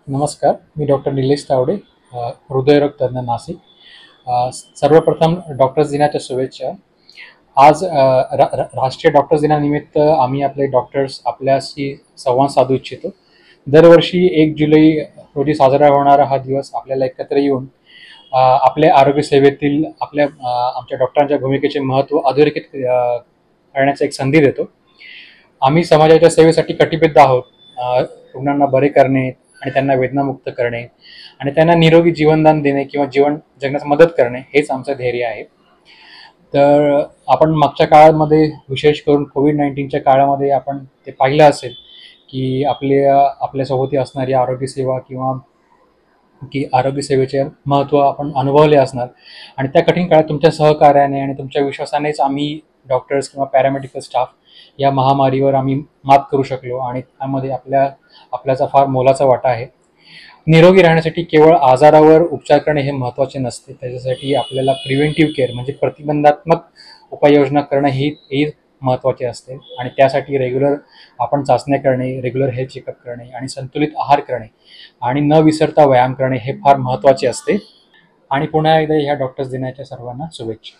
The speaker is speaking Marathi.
नमस्कार, मी डॉक्टर निलेश तावडे, हृदयरोग तज्ज्ञ नाशिक. सर्वप्रथम डॉक्टर्स दिनाच्या शुभेच्छा. आज राष्ट्रीय डॉक्टर्स दिनानिमित्त आम्ही आपले डॉक्टर्स आपल्याशी संवाद साधू इच्छितो. दरवर्षी 1 जुलै रोजी साजरा होणारा हा दिवस आपल्याला एकत्र येऊन आपल्या आरोग्य सेवेतील आमच्या डॉक्टरांच्या भूमिकेचे महत्त्व अधोरेखित करण्याची एक संधी देतो. आम्ही समाजाच्या सेवेसाठी कटिबद्ध आहोत. रुग्णांना बरे करणे आणि त्यांना वेदनामुक्त करणे आणि त्यांना निरोगी जीवनदान देणे किंवा जीवन जगण्यास मदत करणे हेच आमचं ध्येय आहे. तर आपण मागच्या काळामध्ये विशेष करून कोविड-19च्या काळामध्ये आपण ते पाहिलं असेल की आपल्यासोबती असणारी आरोग्यसेवा किंवा आरोग्य सेवेचे महत्त्व आपण अनुभवले असणार आणि त्या कठीण काळात तुमच्या सहकार्याने आणि तुमच्या विश्वासानेच आम्ही डॉक्टर्स किंवा पॅरामेडिकल स्टाफ या महामारीवर आम्ही मात करू शकलो आणि त्यामध्ये आपल्याचा फार मोलाचा वाटा आहे. निरोगी राहण्यासाठी केवळ आजारावर उपचार करणे हे महत्त्वाचे नसते. त्याच्यासाठी आपल्याला प्रिव्हेंटिव्ह केअर म्हणजे प्रतिबंधात्मक उपाययोजना करणं ही महत्त्वाचे असते आणि त्यासाठी रेग्युलर आपण चाचण्या करणे, रेग्युलर हेल्थ चेकअप करणे आणि संतुलित आहार करणे आणि न विसरता व्यायाम करणे हे फार महत्त्वाचे असते. आणि पुन्हा एकदा ह्या डॉक्टर्स दिनाच्या सर्वांना शुभेच्छा.